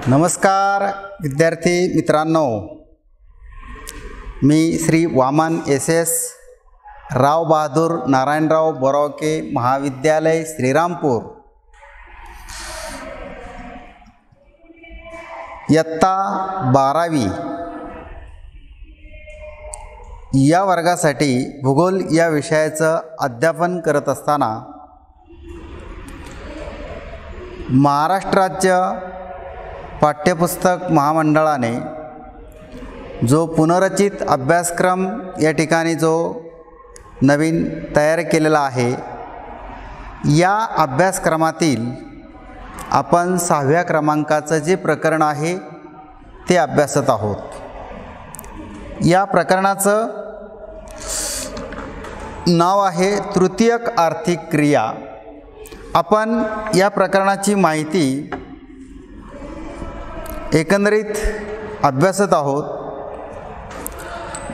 नमस्कार विद्यार्थी मित्रांनो, मी श्री वामन एस राव बहादूर नारायणराव बोरावके महाविद्यालय श्रीरामपूर इयत्ता 12वी या वर्गासाठी भूगोल या विषयाचं अध्यापन करत असताना महाराष्ट्र राज्य पाठ्यपुस्तक महामंडळाने जो पुनर्रचित अभ्यासक्रम या ठिकाणी जो नवीन तयार केलेला आहे, या अभ्यासक्रमातील आपण 6व्या क्रमांकाचं जे प्रकरण आहे ते अभ्यासत आहोत। या प्रकरणाचं नाव आहे तृतीयक आर्थिक क्रिया। आपण या प्रकरणाची माहिती एकंदरीत अभ्यासत आहोत।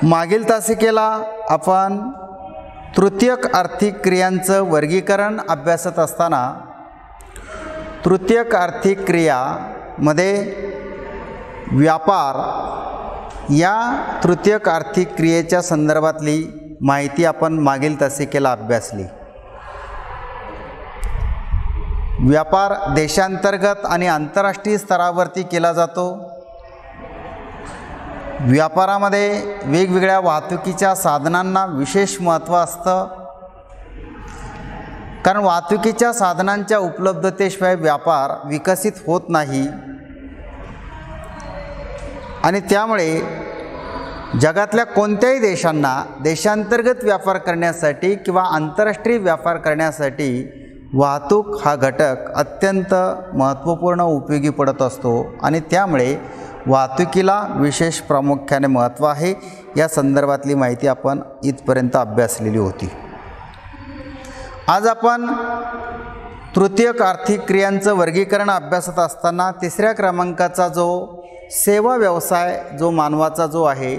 मागील तासिकेला आपण तृतीयक आर्थिक क्रियांचं वर्गीकरण अभ्यासत असताना तृतीयक आर्थिक क्रियामध्ये व्यापार या तृतीयक आर्थिक क्रियेच्या संदर्भातली माहिती आपण मागील तासिकेला अभ्यासली। व्यापार देशांतर्गत आणि आंतरराष्ट्रीय स्तरावरती केला जातो। व्यापारामध्ये वेगवेगळ्या वाहतुकीच्या साधनांना विशेष महत्त्व असतं, कारण वाहतुकीच्या साधनांच्या उपलब्धतेशिवाय व्यापार विकसित होत नाही आणि त्यामुळे जगातल्या कोणत्याही देशांना देशांतर्गत व्यापार करण्यासाठी किंवा आंतरराष्ट्रीय व्यापार करण्यासाठी वाहतूक हा घटक अत्यंत महत्त्वपूर्ण उपयोगी पडत असतो आणि त्यामुळे वाहतुकीला विशेष प्रामुख्याने महत्त्व आहे। या संदर्भातली माहिती आपण इथपर्यंत अभ्यासलेली होती। आज आपण तृतीयक आर्थिक क्रियांचं वर्गीकरण अभ्यासत असताना 3ऱ्या क्रमांकाचा जो सेवा व्यवसाय जो मानवाचा जो आहे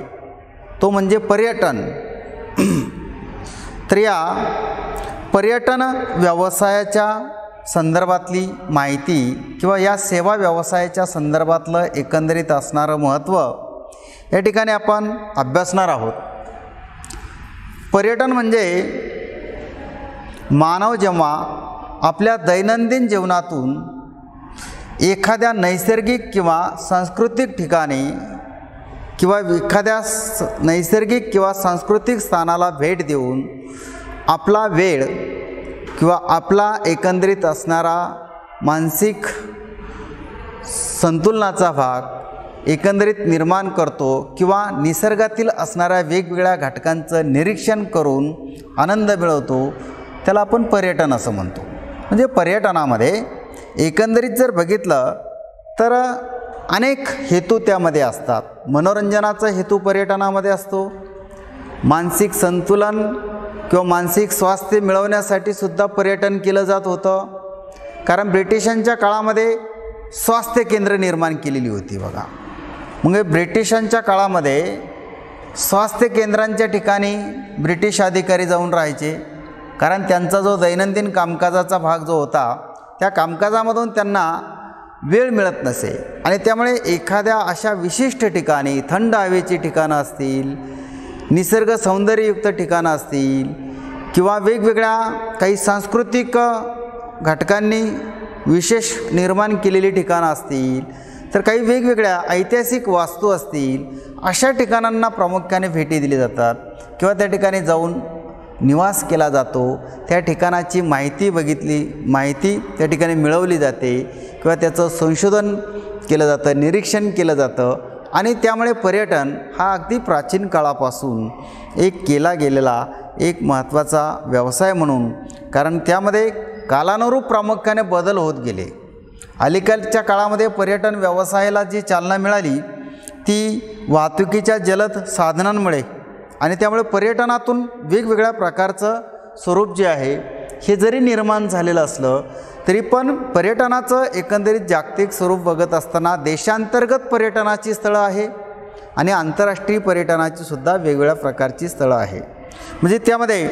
तो म्हणजे पर्यटन। तर या पर्यटन व्यवसायाच्या संदर्भातली माहिती किंवा या सेवा व्यवसायाच्या संदर्भातलं एकंदरीत असणारं महत्त्व या ठिकाणी आपण अभ्यासणार आहोत। पर्यटन म्हणजे मानव जेव्हा आपल्या दैनंदिन जीवनातून एखाद्या नैसर्गिक किंवा सांस्कृतिक ठिकाणी किंवा एखाद्या नैसर्गिक किंवा सांस्कृतिक स्थानाला भेट देऊन आपला वेळ किंवा आपला एकंदरीत असणारा मानसिक संतुलनाचा भाग एकंदरीत निर्माण करतो किंवा निसर्गातील असणाऱ्या वेगवेगळ्या घटकांचं निरीक्षण करून आनंद मिळवतो, त्याला आपण पर्यटन असं म्हणतो। म्हणजे पर्यटनामध्ये एकंदरीत जर बघितलं तर अनेक हेतू त्यामध्ये असतात। मनोरंजनाचा हेतू पर्यटनामध्ये असतो, मानसिक संतुलन किंवा मानसिक स्वास्थ्य मिळवण्यासाठी सुद्धा पर्यटन केलं जात होतं, कारण ब्रिटिशांच्या काळामध्ये स्वास्थ्य केंद्र निर्माण केलेली होती बघा। म्हणजे ब्रिटिशांच्या काळामध्ये स्वास्थ्य केंद्रांच्या ठिकाणी ब्रिटिश अधिकारी जाऊन राहायचे, कारण त्यांचा जो दैनंदिन कामकाजाचा भाग जो होता त्या कामकाजामधून त्यांना वेळ मिळत नसे आणि त्यामुळे एखाद्या अशा विशिष्ट ठिकाणी थंड हवेची ठिकाणं असतील, निसर्ग सौंदर्ययुक्त ठिकाणं असतील किंवा वेगवेगळ्या काही सांस्कृतिक घटकांनी विशेष निर्माण केलेली ठिकाणं असतील, तर काही वेगवेगळ्या ऐतिहासिक वास्तू असतील, अशा ठिकाणांना प्रामुख्याने भेटी दिली जातात किंवा त्या ठिकाणी जाऊन निवास केला जातो। त्या ठिकाणाची माहिती त्या ठिकाणी मिळवली जाते किंवा त्याचं संशोधन केलं जातं, निरीक्षण केलं जातं आणि त्यामुळे पर्यटन हा अगदी प्राचीन काळापासून एक केला गेलेला एक महत्त्वाचा व्यवसाय म्हणून, कारण त्यामध्ये कालानुरूप प्रामुख्याने बदल होत गेले। अलीकडच्या काळामध्ये पर्यटन व्यवसायाला जी चालना मिळाली ती वाहतुकीच्या जलद साधनांमुळे आणि त्यामुळे पर्यटनातून वेगवेगळ्या प्रकारचं स्वरूप जे आहे हे जरी निर्माण झालेलं असलं तरी पण पर्यटनाचं एकंदरीत जागतिक स्वरूप बघत असताना देशांतर्गत पर्यटनाची स्थळं आहे आणि आंतरराष्ट्रीय पर्यटनाची सुद्धा वेगवेगळ्या प्रकारची स्थळं आहे। म्हणजे त्यामध्ये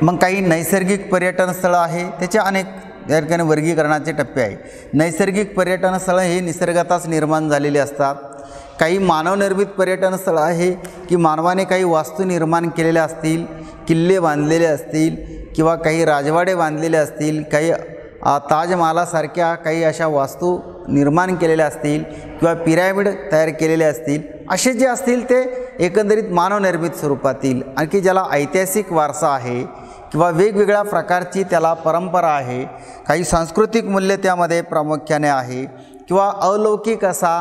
मग काही नैसर्गिक पर्यटन स्थळं आहे, त्याचे अनेक या ठिकाणी वर्गीकरणाचे टप्पे आहे. नैसर्गिक पर्यटन स्थळं हे निसर्गातच निर्माण झालेली असतात. काही मानवनिर्मित पर्यटन स्थळं आहे की मानवाने काही वास्तू निर्माण केलेल्या असतील, किल्ले बांधलेले असतील किंवा काही राजवाडे बांधलेले असतील, काही ताजमहालासारख्या काही अशा वास्तू निर्माण केलेल्या असतील किंवा पिरॅमिड तयार केलेले असतील. असे जे असतील ते एकंदरीत मानवनिर्मित स्वरूपातील, आणखी ज्याला ऐतिहासिक वारसा आहे किंवा वेगवेगळ्या प्रकारची त्याला परंपरा आहे, काही सांस्कृतिक मूल्य त्यामध्ये प्रामुख्याने आहे किंवा अलौकिक असा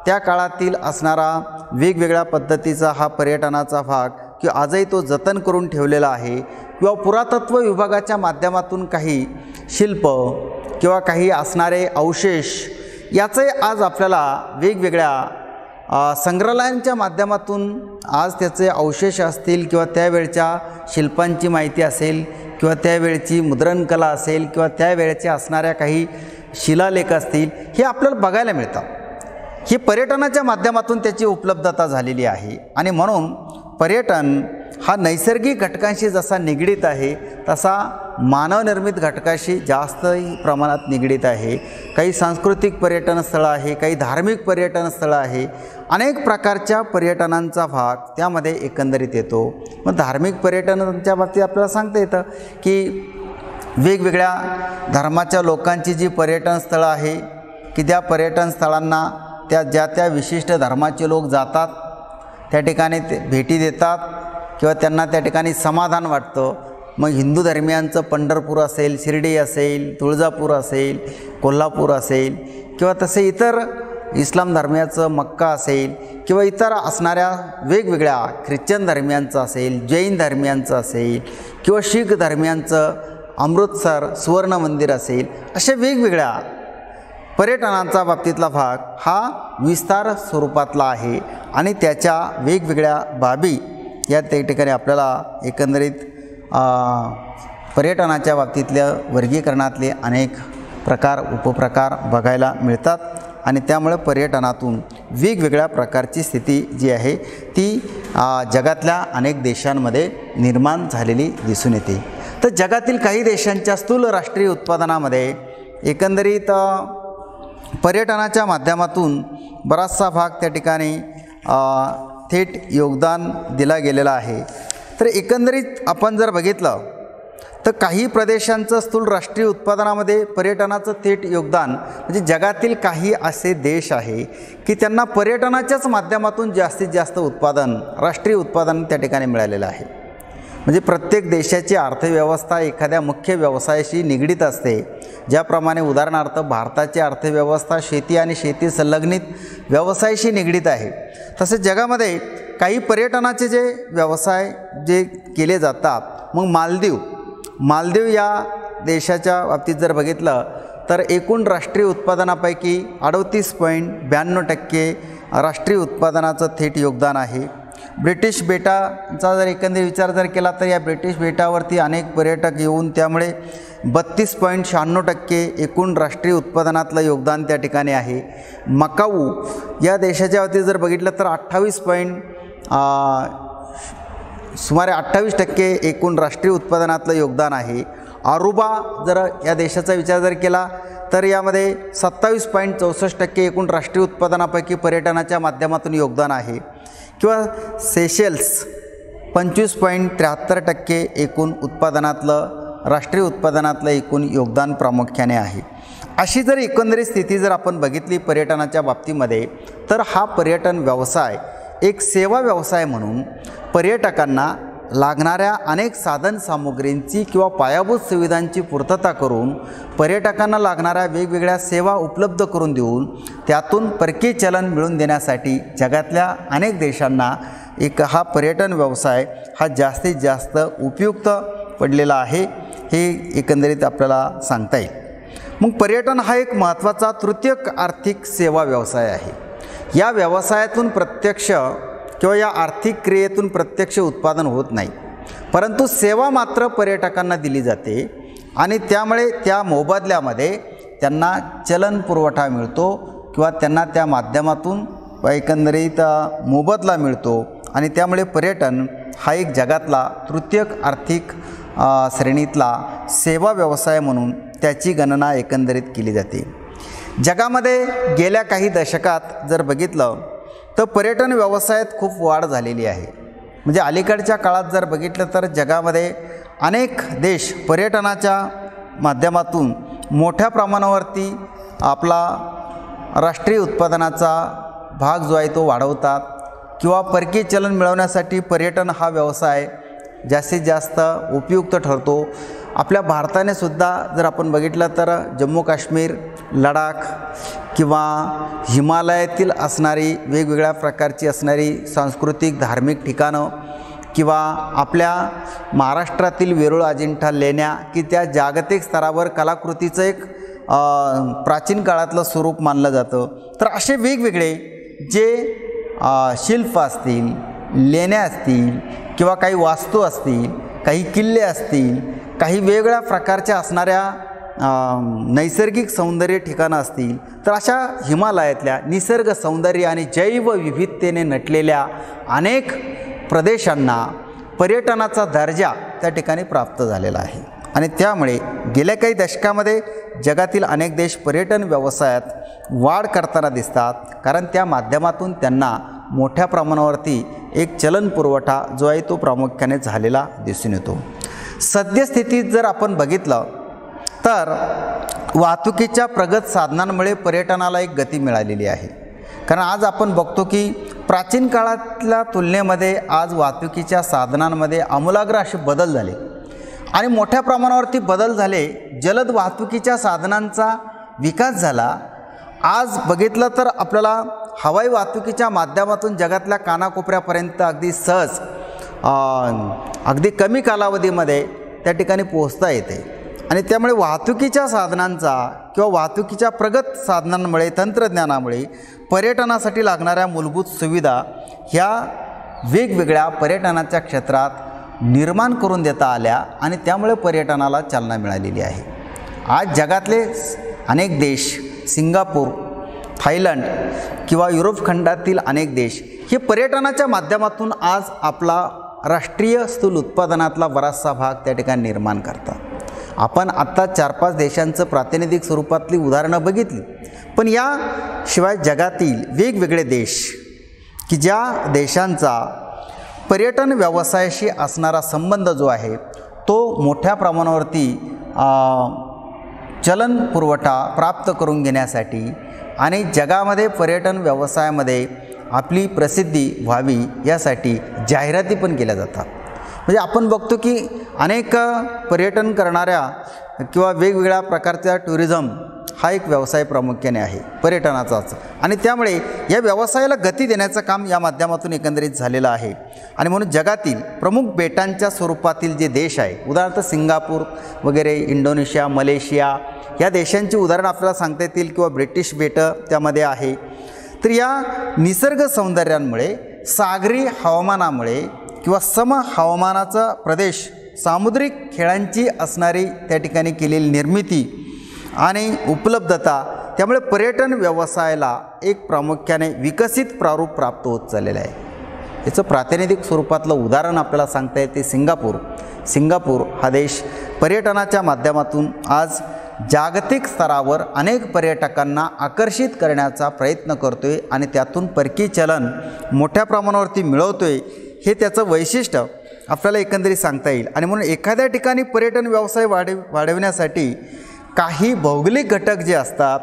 त्या काळातील असणारा वेगवेगळ्या पद्धतीचा हा पर्यटनाचा भाग की आजही तो जतन करून ठेवलेला आहे किंवा पुरातत्व विभागाच्या माध्यमातून काही शिल्प किंवा काही असणारे अवशेष याचे आज आपल्याला वेगवेगळ्या संग्रहालयांच्या माध्यमातून आज त्याचे अवशेष असतील किंवा त्यावेळच्या शिल्पांची माहिती असेल किंवा त्यावेळची मुद्रणकला असेल किंवा त्यावेळच्या असणाऱ्या काही शिलालेख असतील, हे आपल्याला बघायला मिळतात. ही पर्यटनाच्या माध्यमातून त्याची उपलब्धता झालेली आहे आणि म्हणून पर्यटन हा नैसर्गिक घटकांशी जसा निगडीत आहे तसा मानवनिर्मित घटकाशी जास्त प्रमाणात निगडीत आहे. काही सांस्कृतिक पर्यटन स्थळं आहे, काही धार्मिक पर्यटन स्थळं आहे, अनेक प्रकारच्या पर्यटनांचा भाग त्यामध्ये एकंदरीत येतो. मग धार्मिक पर्यटनाच्या बाबतीत आपल्याला सांगता येतं की वेगवेगळ्या धर्माच्या लोकांची जी पर्यटन स्थळं आहे की त्या पर्यटन स्थळांना त्या विशिष्ट धर्माचे लोक जातात, त्या ठिकाणी ते भेटी देतात किंवा त्यांना त्या ठिकाणी समाधान वाटतं. मग हिंदू धर्मियांचं पंढरपूर असेल, शिर्डी असेल, तुळजापूर असेल, कोल्हापूर असेल किंवा तसे इतर इस्लाम धर्मियाचं मक्का असेल किंवा इतर असणाऱ्या वेगवेगळ्या ख्रिश्चन धर्मियांचं असेल, जैन धर्मियांचं असेल किंवा शीख धर्मियांचं अमृतसर सुवर्ण मंदिर असेल, अशा वेगवेगळ्या पर्यटनांचा बाबतीतला भाग हा विस्तार स्वरूपातला आहे आणि त्याच्या वेगवेगळ्या बाबी या त्या ठिकाणी आपल्याला एकंदरीत पर्यटनाच्या बाबतीतल्या वर्गीकरणातले अनेक प्रकार उपप्रकार बघायला मिळतात आणि त्यामुळे पर्यटनातून वेगवेगळ्या प्रकारची स्थिती जी आहे ती जगातल्या अनेक देशांमध्ये निर्माण झालेली दिसून येते. तर जगातील काही देशांच्या स्थूल राष्ट्रीय उत्पादनामध्ये एकंदरीत पर्यटनाच्या माध्यमातून बराचसा भाग त्या ठिकाणी थेट योगदान दिला गेलेला आहे. तर एकंदरीत आपण जर बघितलं तर काही प्रदेशांचं स्थूल राष्ट्रीय उत्पादनामध्ये पर्यटनाचं थेट योगदान म्हणजे जगातील काही असे देश आहे की त्यांना पर्यटनाच्याच माध्यमातून जास्तीत जास्त उत्पादन राष्ट्रीय उत्पादन त्या ठिकाणी मिळालेलं आहे. म्हणजे प्रत्येक देशाची अर्थव्यवस्था एखाद्या मुख्य व्यवसायाशी निगडीत असते. ज्याप्रमाणे उदाहरणार्थ भारताची अर्थव्यवस्था शेती आणि शेती संलग्नित व्यवसायाशी निगडीत आहे, तसेच जगामध्ये काही पर्यटनाचे जे व्यवसाय जे केले जातात. मग मालदीव या देशाच्या बाबतीत जर बघितलं तर एकूण राष्ट्रीय उत्पादनापैकी 38.92% राष्ट्रीय उत्पादनाचं थेट योगदान आहे. ब्रिटिश बेटाचा जर एकंदरीत विचार जर केला तर या ब्रिटिश बेटावरती अनेक पर्यटक येऊन त्यामुळे 32.96% एकूण राष्ट्रीय उत्पादनातलं योगदान त्या ठिकाणी आहे. मकाऊ या देशाच्या बाबतीत जर बघितलं तर सुमारे 28% एकूण राष्ट्रीय उत्पादनातलं योगदान आहे. अरुबा जर या देशाचा विचार जर केला तर यामध्ये 27.64% एकूण राष्ट्रीय उत्पादनापैकी पर्यटनाच्या माध्यमातून योगदान आहे. किंवा सेशेल्स 25.73% एकूण उत्पादनातलं राष्ट्रीय उत्पादनातलं एकूण योगदान प्रामुख्याने आहे. अशी जर एकंदरीत स्थिती जर आपण बघितली पर्यटनाच्या बाबतीमध्ये तर हा पर्यटन व्यवसाय एक सेवा व्यवसाय म्हणून पर्यटकांना लागणाऱ्या अनेक साधनसामुग्रींची किंवा पायाभूत सुविधांची पूर्तता करून पर्यटकांना लागणाऱ्या वेगवेगळ्या सेवा उपलब्ध करून देऊन त्यातून परकीय चलन मिळवून देण्यासाठी जगातल्या अनेक देशांना हा पर्यटन व्यवसाय हा जास्तीत जास्त उपयुक्त पडलेला आहे, हे एकंदरीत आपल्याला सांगता येईल. मग पर्यटन हा एक महत्त्वाचा तृतीयक आर्थिक सेवा व्यवसाय आहे. या व्यवसायातून प्रत्यक्ष किंवा या आर्थिक क्रियेतून प्रत्यक्ष उत्पादन होत नाही, परंतु सेवा मात्र पर्यटकांना दिली जाते आणि त्यामुळे त्या मोबदल्यामध्ये त्यांना चलन पुरवठा मिळतो किंवा त्यांना त्या माध्यमातून एकंदरीत मोबदला मिळतो आणि त्यामुळे पर्यटन हा एक जगातला तृतीयक आर्थिक श्रेणीतला सेवा व्यवसाय म्हणून त्याची गणना एकंदरीत केली जाते. जगामध्ये गेल्या काही दशकात जर बघितलं तर पर्यटन व्यवसायात खूप वाढ झालेली आहे. म्हणजे अलीकडच्या काळात जर बघितलं तर जगामध्ये अनेक देश पर्यटनाच्या माध्यमातून मोठ्या प्रमाणावरती आपला राष्ट्रीय उत्पादनाचा भाग जो आहे तो वाढवतात किंवा परकीय चलन मिळवण्यासाठी पर्यटन हा व्यवसाय जास्तीत जास्त उपयुक्त ठरतो. आपल्या भारताने सुद्धा जर आपण बघितलं तर जम्मू काश्मीर, लडाख किंवा हिमालयातील असणारी वेगवेगळ्या प्रकारची असणारी सांस्कृतिक धार्मिक ठिकाणं किंवा आपल्या महाराष्ट्रातील वेरूळ अजिंठा लेण्या की त्या जागतिक स्तरावर कलाकृतीचं एक प्राचीन काळातलं स्वरूप मानलं जातं. तर असे वेगवेगळे जे शिल्प असतील, लेण्या असतील किंवा काही वास्तू असतील, काही किल्ले असतील, काही वेगवेगळ्या प्रकारच्या असणाऱ्या नैसर्गिक सौंदर्य ठिकाणं असतील, तर अशा हिमालयातल्या निसर्ग सौंदर्य आणि जैवविविधतेने नटलेल्या अनेक प्रदेशांना पर्यटनाचा दर्जा त्या ठिकाणी प्राप्त झालेला आहे. आणि त्यामुळे गेल्या काही दशकामध्ये जगातील अनेक देश पर्यटन व्यवसायात वाढ करताना दिसतात, कारण त्या माध्यमातून त्यांना मोठ्या प्रमाणावरती एक चलन पुरवठा जो आहे तो प्रामुख्याने झालेला दिसून येतो. सद्यस्थितीत जर आपण बघितलं तर वाहतुकीच्या प्रगत साधनांमुळे पर्यटनाला एक गती मिळालेली आहे. कारण आज आपण बघतो की प्राचीन काळातल्या तुलनेमध्ये आज वाहतुकीच्या साधनांमध्ये आमूलाग्र असे बदल झाले आणि मोठ्या प्रमाणावरती बदल झाले. जलद वाहतुकीच्या साधनांचा विकास झाला. आज बघितलं तर आपल्याला हवाई वाहतुकीच्या माध्यमातून जगातल्या कानाकोपऱ्यापर्यंत अगदी सहज अगदी कमी कालावधीमध्ये त्या ठिकाणी पोहोचता येते. आणि त्यामुळे वाहतुकीच्या साधनांचा किंवा वाहतुकीच्या प्रगत साधनांमुळे तंत्रज्ञानामुळे पर्यटनासाठी लागणाऱ्या मूलभूत सुविधा ह्या वेगवेगळ्या पर्यटनाच्या क्षेत्रात निर्माण करून देता आल्या आणि त्यामुळे पर्यटनाला चालना मिळालेली आहे. आज जगातले अनेक देश, सिंगापूर, थायलंड किंवा युरोप खंडातील अनेक देश हे पर्यटनाच्या माध्यमातून आज आपला राष्ट्रीय स्थूल उत्पादनातला बराचसा भाग त्या ठिकाणी निर्माण करतात. आपण आत्ता 4-5 देशांचं प्रातिनिधिक स्वरूपातली उदाहरणं बघितली, पण याशिवाय जगातील वेगवेगळे देश की ज्या देशांचा पर्यटन व्यवसायाशी असणारा संबंध जो आहे तो मोठ्या प्रमाणावरती चलन पुरवठा प्राप्त करून घेण्यासाठी आणि जगामध्ये पर्यटन व्यवसायामध्ये आपली प्रसिद्धी व्हावी यासाठी जाहिराती पण केल्या जातात. म्हणजे आपण बघतो की अनेक पर्यटन करणाऱ्या किंवा वेगवेगळ्या प्रकारचा टुरिझम हा एक व्यवसाय प्रामुख्याने आहे पर्यटनाचाच. आणि त्यामुळे या व्यवसायाला गती देण्याचं काम या माध्यमातून एकंदरीत झालेलं आहे. आणि म्हणून जगातील प्रमुख बेटांच्या स्वरूपातील जे देश आहे, उदाहरणार्थ सिंगापूर वगैरे, इंडोनेशिया, मलेशिया या देशांची उदाहरणं आपल्याला सांगता येतील किंवा ब्रिटिश बेटं त्यामध्ये आहे. तर या निसर्ग सौंदर्यांमुळे, सागरी हवामानामुळे किंवा सम हवामानाचा प्रदेश, सामुद्रिक खेळांची असणारी त्या ठिकाणी केलेली निर्मिती आणि उपलब्धता, त्यामुळे पर्यटन व्यवसायाला एक प्रामुख्याने विकसित प्रारूप प्राप्त होत चाललेलं आहे. याचं प्रातिनिधिक स्वरूपातलं उदाहरण आपल्याला सांगता येते सिंगापूर. सिंगापूर हा देश पर्यटनाच्या माध्यमातून आज जागतिक स्तरावर अनेक पर्यटकांना आकर्षित करण्याचा प्रयत्न करतो आहे आणि त्यातून परकीय चलन मोठ्या प्रमाणावरती मिळवतो आहे. हे त्याचं वैशिष्ट्य आपल्याला एकंदरीत सांगता येईल. आणि म्हणून एखाद्या ठिकाणी पर्यटन व्यवसाय वाढवण्यासाठी काही भौगोलिक घटक जे असतात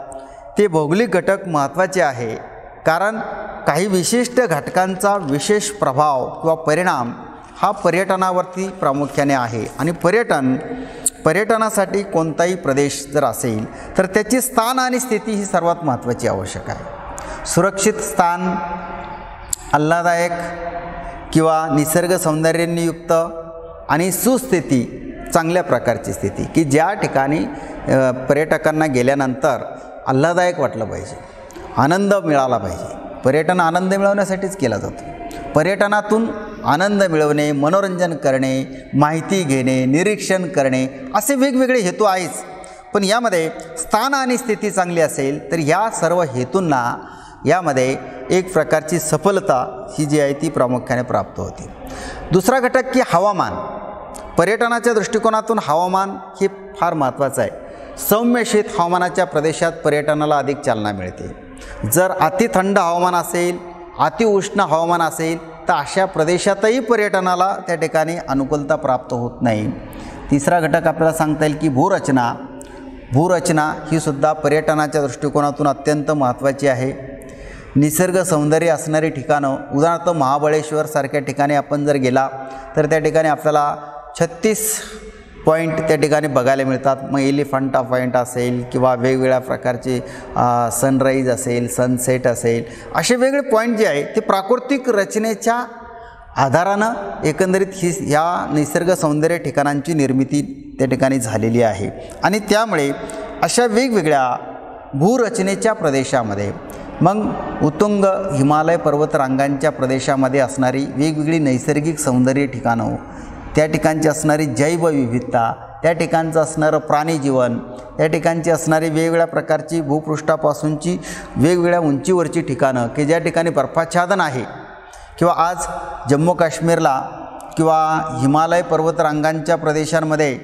ते भौगोलिक घटक महत्त्वाचे आहे. कारण काही विशिष्ट घटकांचा विशेष प्रभाव किंवा परिणाम हा पर्यटनावरती प्रामुख्याने आहे. आणि पर्यटनासाठी कोणताही प्रदेश जर असेल तर त्याची स्थान आणि स्थिती ही सर्वात महत्त्वाची आवश्यक आहे. सुरक्षित स्थान, आल्हाददायक किंवा निसर्ग सौंदर्याने युक्त आणि सुस्थिती, चांगल्या प्रकारची स्थिती की ज्या ठिकाणी पर्यटकांना गेल्यानंतर आल्हाददायक वाटलं पाहिजे, आनंद मिळाला पाहिजे. पर्यटन आनंद मिळवण्यासाठीच केला जातो. पर्यटनातून आनंद मिळवणे, मनोरंजन करणे, माहिती घेणे, निरीक्षण करणे असे वेगवेगळे हेतू आहेच. पण यामध्ये स्थान आणि स्थिती चांगली असेल तर ह्या सर्व हेतूंना यामध्ये एक प्रकारची सफलता ही जी आहे ती प्रामुख्याने प्राप्त होते. दुसरा घटक की हवामान. पर्यटनाच्या दृष्टिकोनातून हवामान हे फार महत्त्वाचं आहे. सौम्य शीत हवामानाच्या प्रदेशात पर्यटनाला अधिक चालना मिळते. जर अति थंड हवामान असेल, अतिउष्ण हवामान असेल तर अशा प्रदेशातही पर्यटनाला त्या ठिकाणी अनुकूलता प्राप्त होत नाही. तिसरा घटक आपल्याला सांगता येईल की भूरचना ही सुद्धा पर्यटनाच्या दृष्टिकोनातून अत्यंत महत्त्वाची आहे. निसर्ग सौंदर्य असणारी ठिकाणं, उदाहरणार्थ महाबळेश्वर सारख्या ठिकाणी आपण जर गेला तर त्या ठिकाणी आपल्याला 36 पॉईंट त्या ठिकाणी बघायला मिळतात. मग एलिफंटा पॉईंट असेल किंवा वेगवेगळ्या प्रकारचे सनराईज असेल, सनसेट असेल, असे वेगळे पॉईंट जे आहे ते प्राकृतिक रचनेच्या आधारानं एकंदरीत ह्या निसर्ग सौंदर्य ठिकाणांची निर्मिती त्या ठिकाणी झालेली आहे. आणि त्यामुळे अशा वेगवेगळ्या भूरचनेच्या प्रदेशामध्ये मग उत्तुंग हिमालय पर्वतरांगांच्या प्रदेशामध्ये असणारी वेगवेगळी नैसर्गिक सौंदर्य ठिकाणं, त्या ठिकाणची असणारी जैवविविधता, त्या ठिकाणचं असणारं प्राणीजीवन, त्या ठिकाणची असणारी वेगवेगळ्या प्रकारची भूपृष्ठापासूनची वेगवेगळ्या उंचीवरची ठिकाणं की ज्या ठिकाणी बर्फाच्छादन आहे, किंवा आज जम्मू काश्मीरला किंवा हिमालय पर्वतरांगांच्या प्रदेशांमध्ये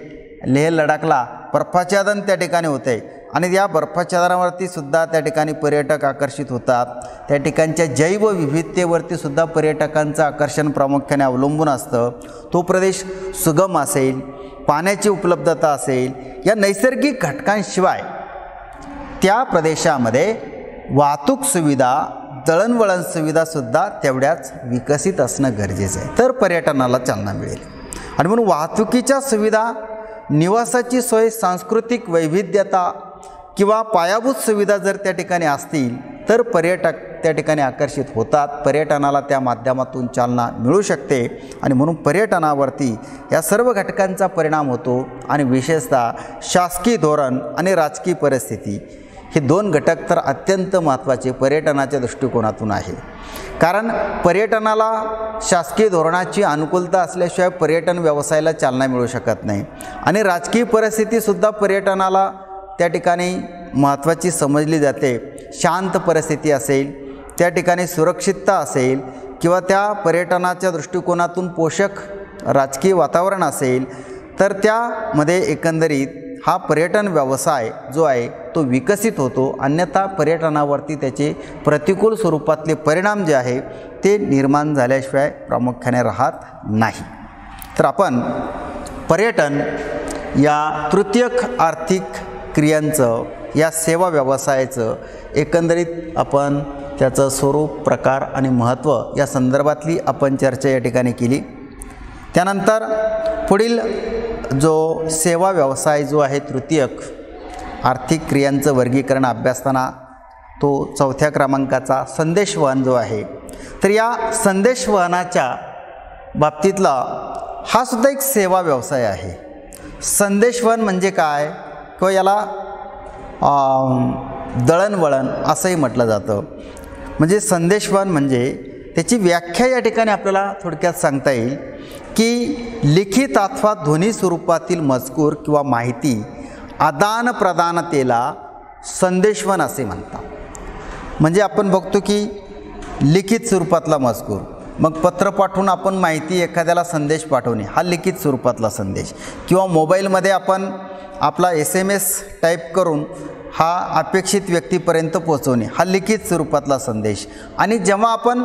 लेह लडाखला बर्फाच्छादन त्या ठिकाणी होते आणि या बर्फाच्छादनावरती सुद्धा त्या ठिकाणी पर्यटक आकर्षित होतात. त्या ठिकाणच्या जैवविविधतेवरती सुद्धा पर्यटकांचं आकर्षण प्रामुख्याने अवलंबून असतं. तो प्रदेश सुगम असेल, पाण्याची उपलब्धता असेल, या नैसर्गिक घटकांशिवाय त्या प्रदेशामध्ये वाहतूक सुविधा, दळणवळण सुविधासुद्धा तेवढ्याच विकसित असणं गरजेचं आहे, तर पर्यटनाला चालना मिळेल. आणि म्हणून वाहतुकीच्या सुविधा, निवासाची सोय, सांस्कृतिक वैविध्यता किंवा पायाभूत सुविधा जर त्या ठिकाणी असतील तर पर्यटक त्या ठिकाणी आकर्षित होतात. पर्यटनाला त्या माध्यमातून चालना मिळू शकते आणि म्हणून पर्यटनावरती या सर्व घटकांचा परिणाम होतो. आणि विशेषतः शासकीय धोरण आणि राजकीय परिस्थिती हे दोन घटक तर अत्यंत महत्त्वाचे पर्यटनाच्या दृष्टिकोनातून आहे. कारण पर्यटनाला शासकीय धोरणाची अनुकूलता असल्याशिवाय पर्यटन व्यवसायाला चालना मिळू शकत नाही. आणि राजकीय परिस्थितीसुद्धा पर्यटनाला त्या ठिकाणी महत्त्वाची समजली जाते. शांत परिस्थिती असेल, त्या ठिकाणी सुरक्षितता असेल किंवा त्या पर्यटनाच्या दृष्टिकोनातून पोषक राजकीय वातावरण असेल तर त्यामध्ये एकंदरीत हा पर्यटन व्यवसाय जो आहे तो विकसित होतो. अन्यथा पर्यटनावरती त्याचे प्रतिकूल स्वरूपातले परिणाम जे आहे ते निर्माण झाल्याशिवाय प्रामुख्याने राहत नाही. तर आपण पर्यटन या तृतीयक आर्थिक क्रियांचं, या सेवा व्यवसायाचं एकंदरीत आपण त्याचं स्वरूप, प्रकार आणि महत्त्व या संदर्भातली आपण चर्चा या ठिकाणी केली. त्यानंतर पुढील जो सेवा व्यवसाय जो आहे तृतीयक आर्थिक क्रियांचं वर्गीकरण अभ्यासताना तो 4थ्या क्रमांकाचा संदेशवहन जो आहे, तर या संदेशवहनाच्या बाबतीतला हा सुद्धा एक सेवा व्यवसाय आहे. संदेशवहन म्हणजे काय, किंवा याला दळणवळण असंही म्हटलं जातं. म्हणजे संदेशवहन म्हणजे त्याची व्याख्या या ठिकाणी आपल्याला थोडक्यात सांगता येईल की लिखित अथवा ध्वनी स्वरूपातील मजकूर किंवा माहिती आदान प्रदानतेला संदेशवहन असे म्हणतात. म्हणजे आपण बघतो की लिखित स्वरूपातला मजकूर, मग पत्र पाठवून आपण माहिती एखाद्याला संदेश पाठवणे हा लिखित स्वरूपातला संदेश, किंवा मोबाईलमध्ये आपण आपला SMS टाईप करून हा अपेक्षित व्यक्तीपर्यंत पोहोचवणे हा लिखित स्वरूपातला संदेश. आणि जेव्हा आपण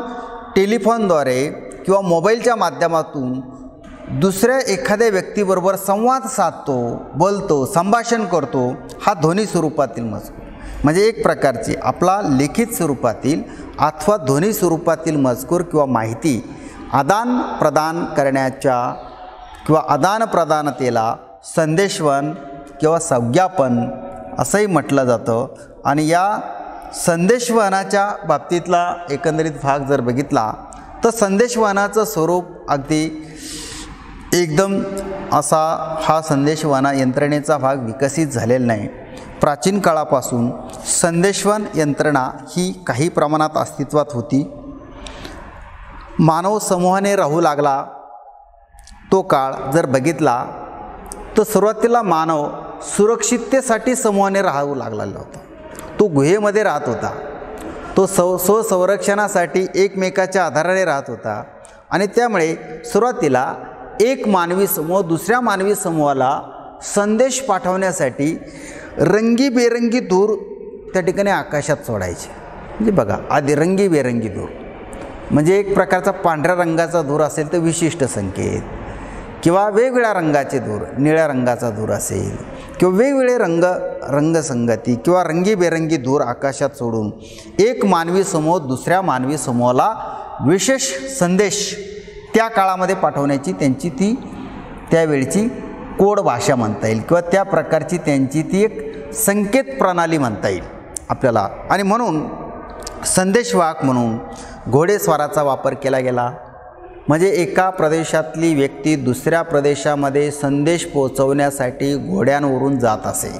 टेलिफोनद्वारे किंवा मोबाईलच्या माध्यमातून दुसऱ्या एखाद्या व्यक्तीबरोबर संवाद साधतो, बोलतो, संभाषण करतो हा ध्वनी स्वरूपातील मजकूर. म्हणजे एक प्रकारची आपला लिखित स्वरूपातील अथवा ध्वनी स्वरूपातील मजकूर किंवा माहिती आदान प्रदान करण्याच्या किंवा आदान प्रदानतेला संदेशवहन किंवा संज्ञापन असंही म्हटलं जातं. आणि या संदेशवहनाच्या बाबतीतला एकंदरीत भाग जर बघितला तर संदेशवहनाचं स्वरूप अगदी एकदम असा हा संदेशवहन यंत्रणेचा भाग विकसित झालेला नाही. प्राचीन काळापासून संदेशवहन यंत्रणा ही काही प्रमाणात अस्तित्वात होती. मानव समूहाने राहू लागला तो काळ जर बघितला तर सुरुवातीला मानव सुरक्षिततेसाठी समूहाने राहू लागलेला होता. तो गुहेमध्ये राहत होता, तो स्वसंरक्षणासाठी एकमेकाच्या आधाराने राहत होता. आणि त्यामुळे सुरुवातीला एक मानवी समूह दुसऱ्या मानवी समूहाला संदेश पाठवण्यासाठी रंगीबेरंगी धूर त्या ठिकाणी आकाशात सोडायचे. म्हणजे बघा, आधी रंगीबेरंगी धूर म्हणजे एक प्रकारचा पांढऱ्या रंगाचा धूर असेल तर विशिष्ट संकेत, किंवा वेगवेगळ्या रंगाचे धूर, निळ्या रंगाचा धूर असेल, किंवा वेगवेगळे रंगसंगती किंवा रंगीबेरंगी धूर आकाशात सोडून एक मानवी समूह दुसऱ्या मानवी समूहाला विशेष संदेश त्या काळामध्ये पाठवण्याची त्यांची ती त्यावेळची कोड भाषा म्हणता येईल, किंवा त्या प्रकारची त्यांची ती एक संकेत प्रणाली म्हणता येईल आपल्याला. आणि म्हणून संदेशवाहक म्हणून घोडेस्वाराचा वापर केला गेला. म्हणजे एका प्रदेशातली व्यक्ती दुसऱ्या प्रदेशामध्ये संदेश पोहोचवण्यासाठी घोड्यांवरून जात असे.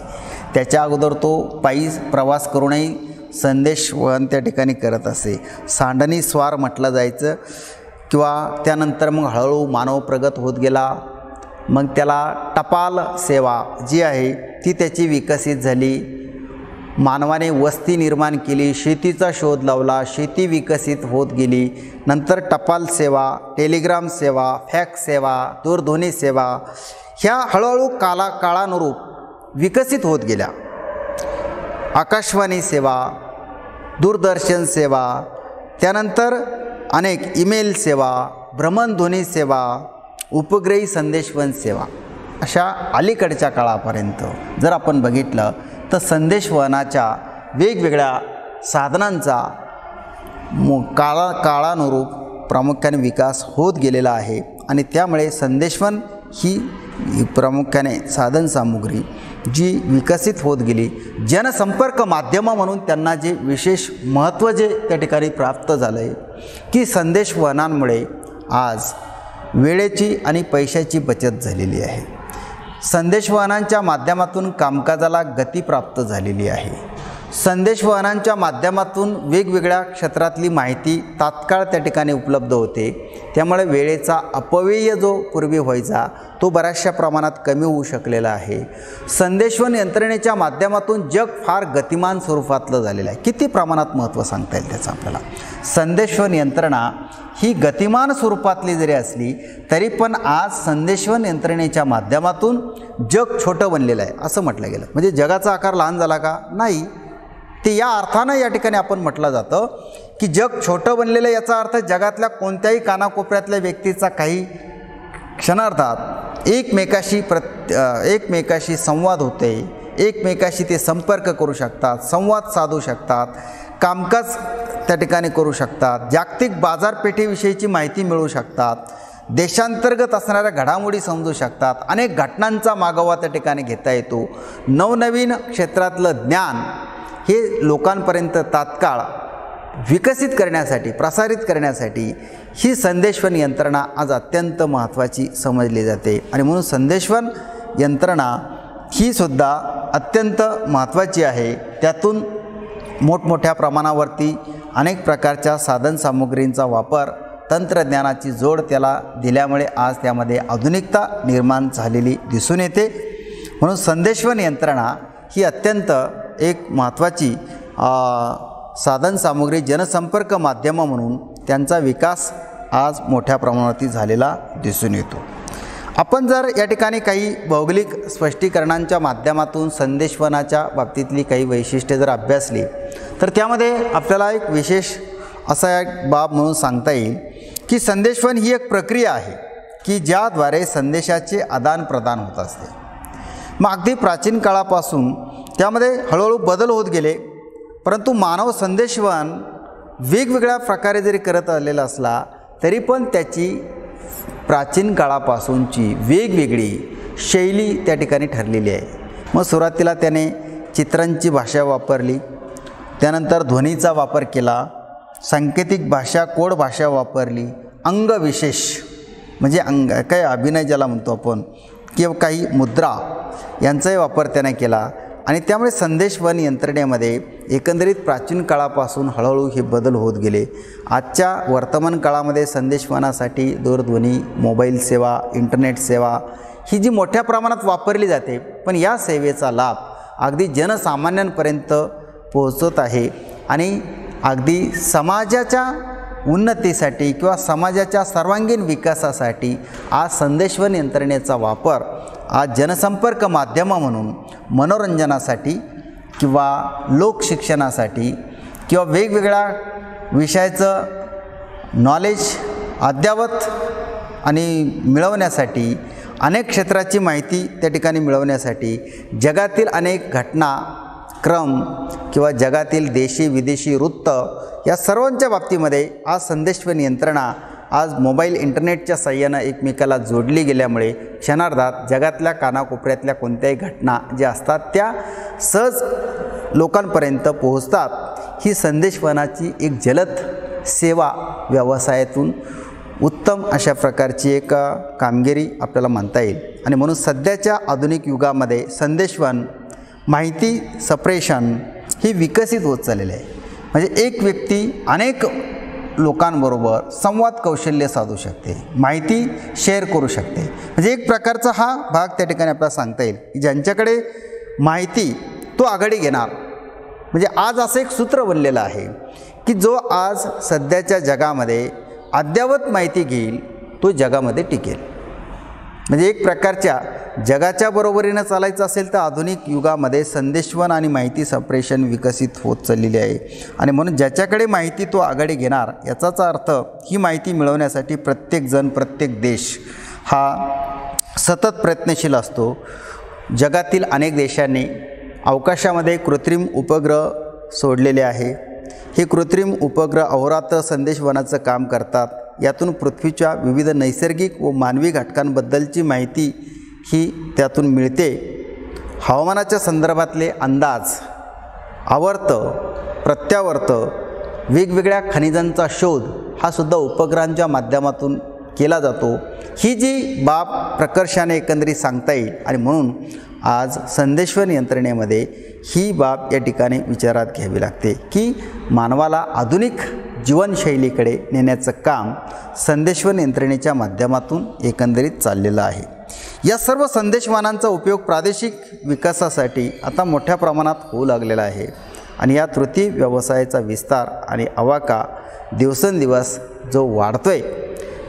त्याच्या अगोदर तो पायी प्रवास करूनही संदेशवहन त्या ठिकाणी करत असे. सांडणी स्वार म्हटलं जायचं. किंवा त्यानंतर मग हळूहळू मानव प्रगत होत गेला. मग त्याला टपाल सेवा जी आहे ती त्याची विकसित झाली. मानवाने वस्ती निर्माण केली, शेतीचा शोध लावला, शेती विकसित होत गेली. नंतर टपाल सेवा, टेलिग्राम सेवा, फॅक्स सेवा, दूरध्वनी सेवा ह्या हळूहळू काळानुरूप विकसित होत गेल्या. आकाशवाणी सेवा, दूरदर्शन सेवा, त्यानंतर अनेक ईमेल सेवा, भ्रमणध्वनी सेवा, उपग्रही संदेशवहन सेवा, अशा अलीकडच्या काळापर्यंत जर आपण बघितलं तर संदेशवहनाच्या वेगवेगळ्या साधनांचा काळानुरूप प्रामुख्याने विकास होत गेलेला आहे. आणि त्यामुळे संदेशवहन ही प्रामुख्याने साधनसामुग्री जी विकसित होत गेली. जनसंपर्क माध्यमं म्हणून त्यांना जे विशेष महत्त्व जे त्या ठिकाणी प्राप्त झालं आहे की संदेशवहनांमुळे आज वेळेची आणि पैशाची बचत झालेली आहे. संदेशवहनांच्या माध्यमातून कामकाजाला गती प्राप्त झालेली आहे. संदेशवहनांच्या माध्यमातून वेगवेगळ्या क्षेत्रातली माहिती तात्काळ त्या ठिकाणी उपलब्ध होते. त्यामुळे वेळेचा अपव्यय जो पूर्वी व्हायचा तो बऱ्याचशा प्रमाणात कमी होऊ शकलेला आहे. संदेशवहन यंत्रणेच्या माध्यमातून जग फार गतिमान स्वरूपातलं झालेलं आहे. किती प्रमाणात महत्त्व सांगता येईल त्याचं आपल्याला. संदेशवहन यंत्रणा ही गतिमान स्वरूपातली जरी असली तरी पण आज संदेशवहन यंत्रणेच्या माध्यमातून जग छोटं बनलेलं आहे असं म्हटलं गेलं. म्हणजे जगाचा आकार लहान झाला का? नाही. ते या अर्थानं या ठिकाणी आपण म्हटलं जातं की जग छोटं बनलेलं. याचा अर्थ जगातल्या कोणत्याही कानाकोपऱ्यातल्या व्यक्तीचा काही क्षणार्धात एकमेकाशी संवाद होते, एकमेकाशी ते संपर्क करू शकतात, संवाद साधू शकतात, कामकाज त्या ठिकाणी करू शकतात, जागतिक बाजारपेठेविषयीची माहिती मिळवू शकतात, देशांतर्गत असणाऱ्या घडामोडी समजू शकतात, अनेक घटनांचा मागोवा त्या ठिकाणी घेता येतो. नवनवीन क्षेत्रातलं ज्ञान हे लोकांपर्यंत तात्काळ विकसित करण्यासाठी, प्रसारित करण्यासाठी ही संदेशवहन यंत्रणा आज अत्यंत महत्त्वाची समजली जाते. आणि म्हणून संदेशवहन यंत्रणा ही सुद्धा अत्यंत महत्त्वाची आहे. त्यातून मोठमोठ्या प्रमाणावरती अनेक प्रकारच्या साधनसामुग्रींचा वापर, तंत्रज्ञानाची जोड त्याला दिल्यामुळे आज त्यामध्ये आधुनिकता निर्माण झालेली दिसून येते. म्हणून संदेशवहन यंत्रणा ही अत्यंत एक महत्त्वाची साधनसामुग्री, जनसंपर्क माध्यमं म्हणून त्यांचा विकास आज मोठ्या प्रमाणावरती झालेला दिसून येतो. आपण जर या ठिकाणी काही भौगोलिक स्पष्टीकरणांच्या माध्यमातून संदेशवहनाच्या बाबतीतली काही वैशिष्ट्ये जर अभ्यासली तर त्यामध्ये आपल्याला एक विशेष असा एक बाब म्हणून सांगता येईल की संदेशवहन ही एक प्रक्रिया आहे की ज्याद्वारे संदेशाचे आदानप्रदान होत असते. मग अगदी प्राचीन काळापासून त्यामध्ये हळूहळू बदल होत गेले, परंतु मानव संदेशवहन वेगवेगळ्या प्रकारे जरी करत आलेला असला तरी पण त्याची प्राचीन काळापासूनची वेगवेगळी शैली त्या ठिकाणी ठरलेली आहे. मग सुरुवातीला त्याने चित्रांची भाषा वापरली, त्यानंतर ध्वनीचा वापर केला, सांकेतिक भाषा, कोड भाषा वापरली, अंगविशेष म्हणजे काही अभिनय ज्याला म्हणतो आपण किंवा काही मुद्रा यांचाही वापर त्याने केला. आणि त्यामुळे संदेशवहन यंत्रणेमध्ये एकंदरीत प्राचीन काळापासून हळूहळू हे बदल होत गेले. आजच्या वर्तमान काळामध्ये संदेशवहनासाठी दूरध्वनी, मोबाईल सेवा, इंटरनेट सेवा ही जी मोठ्या प्रमाणात वापरली जाते, पण या सेवेचा लाभ अगदी जनसामान्यांपर्यंत पोहोचत आहे. आणि अगदी समाजाच्या उन्नतीसाठी किंवा समाजाच्या सर्वांगीण विकासासाठी आज संदेशवहन यंत्रणेचा वापर आज जनसंपर्क माध्यमं म्हणून मनोरंजनासाठी किंवा लोकशिक्षणासाठी किंवा वेगवेगळ्या विषयाचं नॉलेज अद्ययावत आणि मिळवण्यासाठी, अनेक क्षेत्राची माहिती त्या ठिकाणी मिळवण्यासाठी, जगातील अनेक घटना क्रम किंवा जगातील देशी विदेशी वृत्त या सर्वांच्या बाबतीमध्ये आज संदेशवन यंत्रणा आज मोबाईल इंटरनेटच्या साहाय्यानं एकमेकाला जोडली गेल्यामुळे क्षणार्धात जगातल्या कानाकोपऱ्यातल्या कोणत्याही घटना ज्या असतात त्या सहज लोकांपर्यंत पोहोचतात। ही संदेशवहनाची एक जलद सेवा व्यवसायातून उत्तम अशा प्रकारची एक कामगिरी आपल्याला म्हणता येईल। आणि म्हणून सध्याच्या आधुनिक युगामध्ये संदेशवहन माहिती संप्रेषण ही विकसित होत चाललेली आहे। म्हणजे एक व्यक्ती अनेक लोकांबरोबर संवाद कौशल्य साधू शकते, माहिती शेअर करू शकते। म्हणजे एक प्रकारचा हा भाग त्या ठिकाणी आपल्याला सांगता येईल की ज्यांच्याकडे माहिती तो आघाडी घेणार। म्हणजे आज असं एक सूत्र बनलेलं आहे की जो आज सध्याच्या जगामध्ये अद्ययावत माहिती घेईल तो जगामध्ये टिकेल। म्हणजे एक प्रकारच्या जगाच्या बरोबरीनं चालायचं असेल तर आधुनिक युगामध्ये संदेशवहन आणि माहिती संप्रेषण विकसित होत चाललेली आहे। आणि म्हणून ज्याच्याकडे माहिती तो आघाडी घेणार, याचाच अर्थ ही माहिती मिळवण्यासाठी प्रत्येकजण प्रत्येक देश हा सतत प्रयत्नशील असतो। जगातील अनेक देशांनी अवकाशामध्ये कृत्रिम उपग्रह सोडलेले आहे। हे कृत्रिम उपग्रह अहोरात्र संदेशवहनाचं काम करतात। यातून पृथ्वीच्या विविध नैसर्गिक व मानवी घटकांबद्दलची माहिती ही त्यातून मिळते। हवामानाच्या संदर्भातले अंदाज, आवर्त प्रत्यावर्त, वेगवेगळ्या खनिजांचा शोध हा सुद्धा उपग्रहांच्या माध्यमातून केला जातो। ही जी बाब प्रकर्षाने एकंदरीत सांगता येईल। आणि म्हणून आज संदेशवहन यंत्रणेमध्ये ही बाब या ठिकाणी विचारात घ्यावी लागते की मानवाला आधुनिक जीवनशैलीकडे नेण्याचं काम संदेशवहन यंत्रणेच्या माध्यमातून एकंदरीत चाललेलं आहे। या सर्व संदेशवहनांचा उपयोग प्रादेशिक विकासासाठी आता मोठ्या प्रमाणात होऊ लागलेला आहे। आणि या तृतीय व्यवसायाचा विस्तार आणि आवाका दिवसेंदिवस जो वाढतोय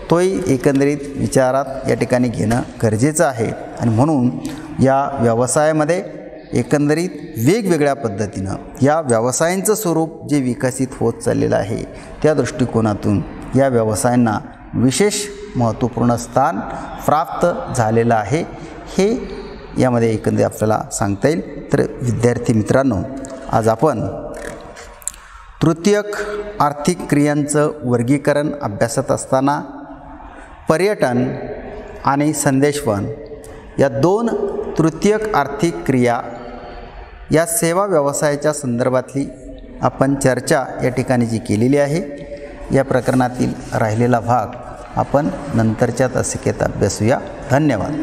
तोही एकंदरीत विचारात या ठिकाणी घेणं गरजेचं आहे। आणि म्हणून या व्यवसायामध्ये एकंदरीत वेगवेगळ्या पद्धतीनं या व्यवसायांचं स्वरूप जे विकसित होत चाललेलं आहे त्या दृष्टिकोनातून या व्यवसायांना विशेष महत्त्वपूर्ण स्थान प्राप्त झालेलं आहे, हे यामध्ये एकंदरीत आपल्याला सांगता येईल। तर विद्यार्थी मित्रांनो, आज आपण तृतीयक आर्थिक क्रियांचं वर्गीकरण अभ्यासत असताना पर्यटन आणि संदेशवहन या दोन तृतीयक आर्थिक क्रिया या सेवा व्यवसायाच्या संदर्भातली आपण चर्चा या ठिकाणी जी केलेली आहे, या प्रकरणातील राहिलेला भाग आपण नंतरच्या तासिकेत अभ्यासूया। धन्यवाद।